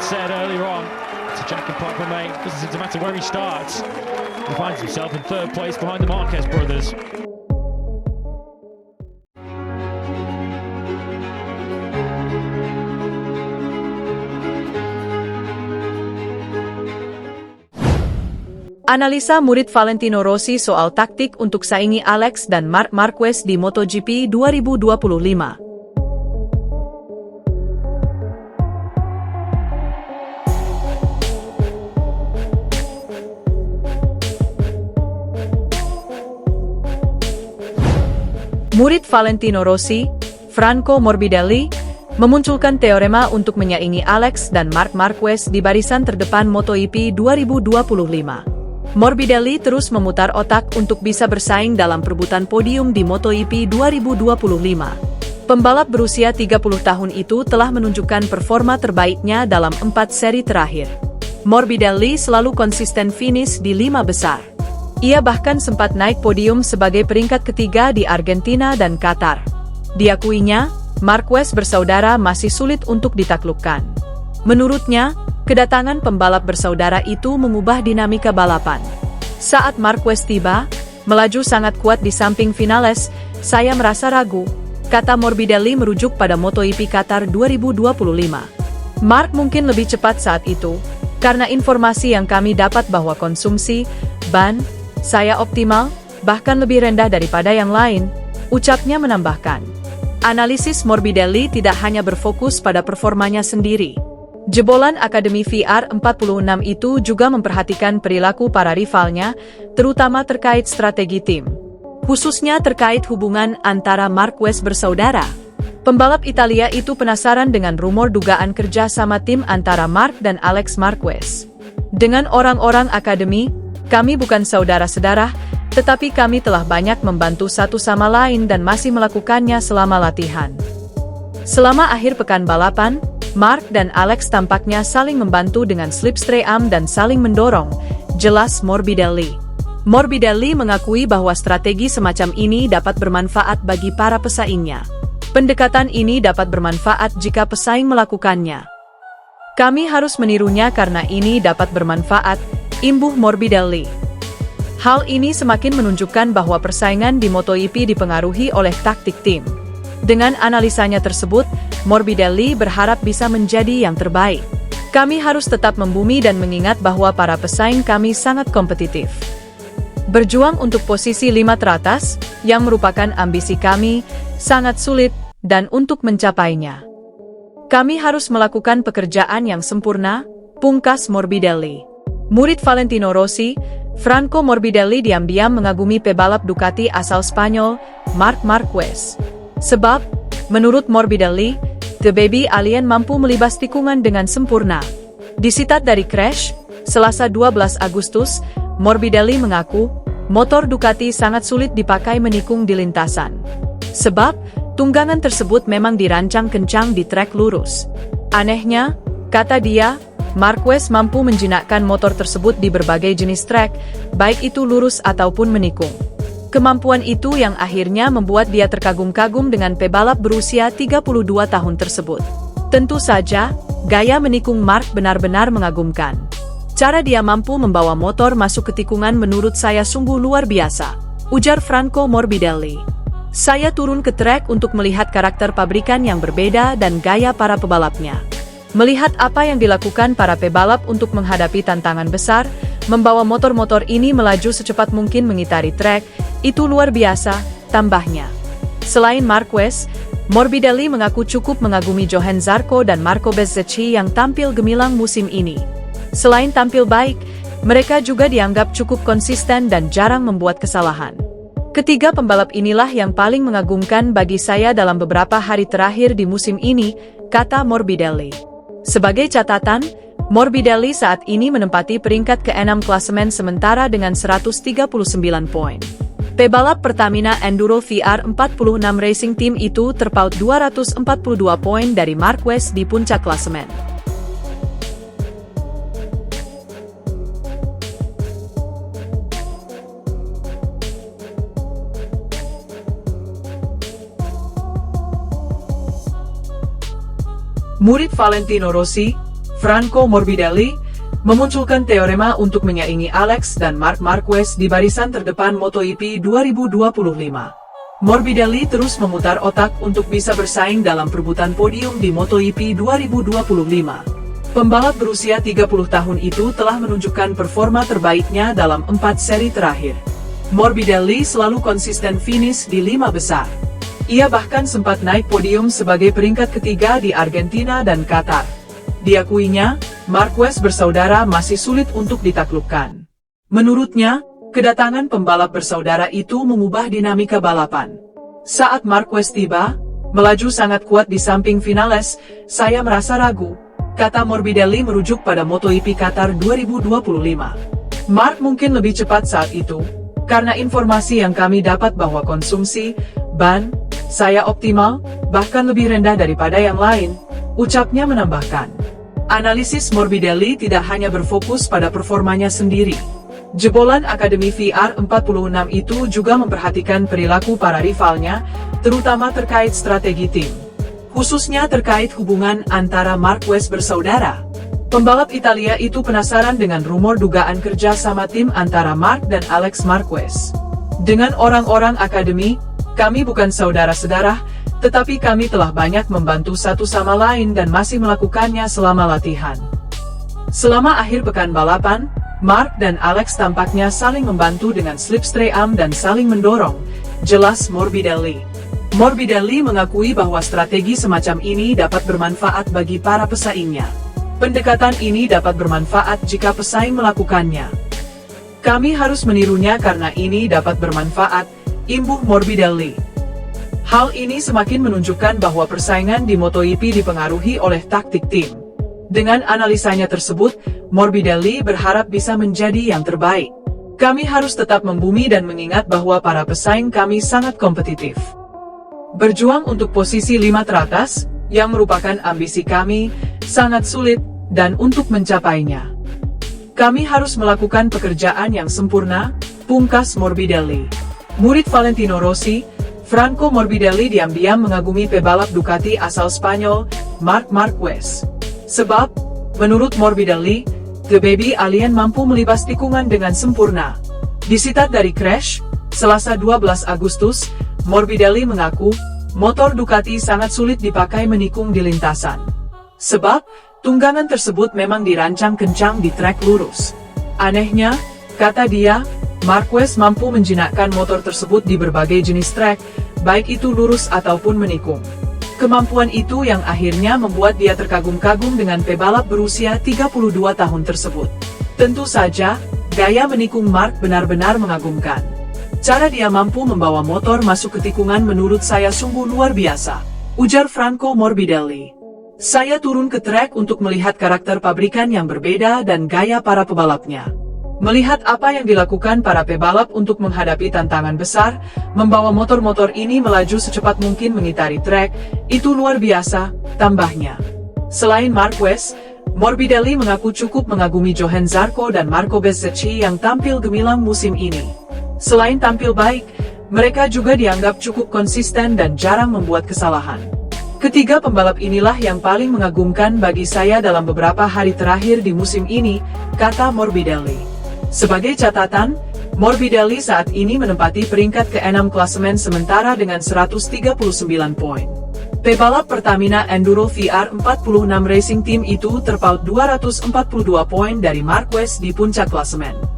said earlier on to Jack and Parker, mate, doesn't seem to matter where he starts. He finds himself in third place behind the Marquez brothers. Analisa murid Valentino Rossi soal taktik untuk saingi Alex dan Marc Marquez di MotoGP 2025. Murid Valentino Rossi, Franco Morbidelli, memunculkan teorema untuk menyaingi Alex dan Marc Marquez di barisan terdepan MotoGP 2025. Morbidelli terus memutar otak untuk bisa bersaing dalam perebutan podium di MotoGP 2025. Pembalap berusia 30 tahun itu telah menunjukkan performa terbaiknya dalam 4 seri terakhir. Morbidelli selalu konsisten finish di 5 besar. Ia bahkan sempat naik podium sebagai peringkat ketiga di Argentina dan Qatar. Diakuinya, Marquez bersaudara masih sulit untuk ditaklukkan. Menurutnya, kedatangan pembalap bersaudara itu mengubah dinamika balapan. Saat Marquez tiba, melaju sangat kuat di samping Vinales, saya merasa ragu, kata Morbidelli merujuk pada MotoGP Qatar 2025. Marc mungkin lebih cepat saat itu, karena informasi yang kami dapat bahwa konsumsi ban saya optimal, bahkan lebih rendah daripada yang lain, ucapnya menambahkan. Analisis Morbidelli tidak hanya berfokus pada performanya sendiri. Jebolan Akademi VR46 itu juga memperhatikan perilaku para rivalnya, terutama terkait strategi tim. Khususnya terkait hubungan antara Marquez bersaudara. Pembalap Italia itu penasaran dengan rumor dugaan kerja sama tim antara Marc dan Alex Marquez. Dengan orang-orang Akademi, kami bukan saudara-saudara, tetapi kami telah banyak membantu satu sama lain dan masih melakukannya selama latihan. Selama akhir pekan balapan, Marc dan Alex tampaknya saling membantu dengan slipstream dan saling mendorong, jelas Morbidelli. Morbidelli mengakui bahwa strategi semacam ini dapat bermanfaat bagi para pesaingnya. Pendekatan ini dapat bermanfaat jika pesaing melakukannya. Kami harus menirunya karena ini dapat bermanfaat, imbuh Morbidelli. Hal ini semakin menunjukkan bahwa persaingan di MotoGP dipengaruhi oleh taktik tim. Dengan analisanya tersebut, Morbidelli berharap bisa menjadi yang terbaik. Kami harus tetap membumi dan mengingat bahwa para pesaing kami sangat kompetitif. Berjuang untuk posisi 5 teratas, yang merupakan ambisi kami, sangat sulit, dan untuk mencapainya. Kami harus melakukan pekerjaan yang sempurna, pungkas Morbidelli. Murid Valentino Rossi, Franco Morbidelli diam-diam mengagumi pebalap Ducati asal Spanyol, Marc Marquez. Sebab, menurut Morbidelli, The Baby Alien mampu melibas tikungan dengan sempurna. Disitat dari Crash, Selasa 12 Agustus, Morbidelli mengaku, motor Ducati sangat sulit dipakai menikung di lintasan. Sebab, tunggangan tersebut memang dirancang kencang di trek lurus. Anehnya, kata dia, Marquez mampu menjinakkan motor tersebut di berbagai jenis trek, baik itu lurus ataupun menikung. Kemampuan itu yang akhirnya membuat dia terkagum-kagum dengan pebalap berusia 32 tahun tersebut. Tentu saja, gaya menikung Marc benar-benar mengagumkan. Cara dia mampu membawa motor masuk ke tikungan menurut saya sungguh luar biasa, ujar Franco Morbidelli. Saya turun ke trek untuk melihat karakter pabrikan yang berbeda dan gaya para pebalapnya. Melihat apa yang dilakukan para pebalap untuk menghadapi tantangan besar, membawa motor-motor ini melaju secepat mungkin mengitari trek, itu luar biasa, tambahnya. Selain Marquez, Morbidelli mengaku cukup mengagumi Johann Zarco dan Marco Bezzecchi yang tampil gemilang musim ini. Selain tampil baik, mereka juga dianggap cukup konsisten dan jarang membuat kesalahan. Ketiga pembalap inilah yang paling mengagumkan bagi saya dalam beberapa hari terakhir di musim ini, kata Morbidelli. Sebagai catatan, Morbidelli saat ini menempati peringkat ke-6 klasemen sementara dengan 139 poin. Pebalap Pertamina Enduro VR46 Racing Team itu terpaut 242 poin dari Marquez di puncak klasemen. Murid Valentino Rossi, Franco Morbidelli, memunculkan teorema untuk menyaingi Alex dan Marc Marquez di barisan terdepan MotoGP 2025. Morbidelli terus memutar otak untuk bisa bersaing dalam perebutan podium di MotoGP 2025. Pembalap berusia 30 tahun itu telah menunjukkan performa terbaiknya dalam 4 seri terakhir. Morbidelli selalu konsisten finish di 5 besar. Ia bahkan sempat naik podium sebagai peringkat ketiga di Argentina dan Qatar. Diakuinya, Marquez bersaudara masih sulit untuk ditaklukkan. Menurutnya, kedatangan pembalap bersaudara itu mengubah dinamika balapan. Saat Marquez tiba, melaju sangat kuat di samping Vinales, saya merasa ragu, kata Morbidelli merujuk pada MotoGP Qatar 2025. Marc mungkin lebih cepat saat itu, karena informasi yang kami dapat bahwa konsumsi ban saya optimal, bahkan lebih rendah daripada yang lain, ucapnya menambahkan. Analisis Morbidelli tidak hanya berfokus pada performanya sendiri. Jebolan Akademi VR46 itu juga memperhatikan perilaku para rivalnya, terutama terkait strategi tim. Khususnya terkait hubungan antara Marquez bersaudara. Pembalap Italia itu penasaran dengan rumor dugaan kerja sama tim antara Marc dan Alex Marquez. Dengan orang-orang akademi, kami bukan saudara-saudara, tetapi kami telah banyak membantu satu sama lain dan masih melakukannya selama latihan. Selama akhir pekan balapan, Marc dan Alex tampaknya saling membantu dengan slipstream dan saling mendorong, jelas Morbidelli. Morbidelli mengakui bahwa strategi semacam ini dapat bermanfaat bagi para pesaingnya. Pendekatan ini dapat bermanfaat jika pesaing melakukannya. Kami harus menirunya karena ini dapat bermanfaat, imbuh Morbidelli. Hal ini semakin menunjukkan bahwa persaingan di MotoGP dipengaruhi oleh taktik tim. Dengan analisanya tersebut, Morbidelli berharap bisa menjadi yang terbaik. Kami harus tetap membumi dan mengingat bahwa para pesaing kami sangat kompetitif. Berjuang untuk posisi 5 teratas, yang merupakan ambisi kami, sangat sulit, dan untuk mencapainya. Kami harus melakukan pekerjaan yang sempurna, pungkas Morbidelli. Murid Valentino Rossi, Franco Morbidelli diam-diam mengagumi pebalap Ducati asal Spanyol, Marc Marquez. Sebab, menurut Morbidelli, The Baby Alien mampu melibas tikungan dengan sempurna. Disitat dari Crash, Selasa 12 Agustus, Morbidelli mengaku, motor Ducati sangat sulit dipakai menikung di lintasan. Sebab, tunggangan tersebut memang dirancang kencang di trek lurus. Anehnya, kata dia, Marquez mampu menjinakkan motor tersebut di berbagai jenis trek, baik itu lurus ataupun menikung. Kemampuan itu yang akhirnya membuat dia terkagum-kagum dengan pebalap berusia 32 tahun tersebut. Tentu saja, gaya menikung Marc benar-benar mengagumkan. Cara dia mampu membawa motor masuk ke tikungan menurut saya sungguh luar biasa, ujar Franco Morbidelli. Saya turun ke trek untuk melihat karakter pabrikan yang berbeda dan gaya para pebalapnya. Melihat apa yang dilakukan para pebalap untuk menghadapi tantangan besar, membawa motor-motor ini melaju secepat mungkin mengitari trek, itu luar biasa, tambahnya. Selain Marquez, Morbidelli mengaku cukup mengagumi Johann Zarco dan Marco Bezzecchi yang tampil gemilang musim ini. Selain tampil baik, mereka juga dianggap cukup konsisten dan jarang membuat kesalahan. Ketiga pembalap inilah yang paling mengagumkan bagi saya dalam beberapa hari terakhir di musim ini, kata Morbidelli. Sebagai catatan, Morbidelli saat ini menempati peringkat ke-6 klasemen sementara dengan 139 poin. Pebalap Pertamina Enduro VR46 Racing Team itu terpaut 242 poin dari Marquez di puncak klasemen.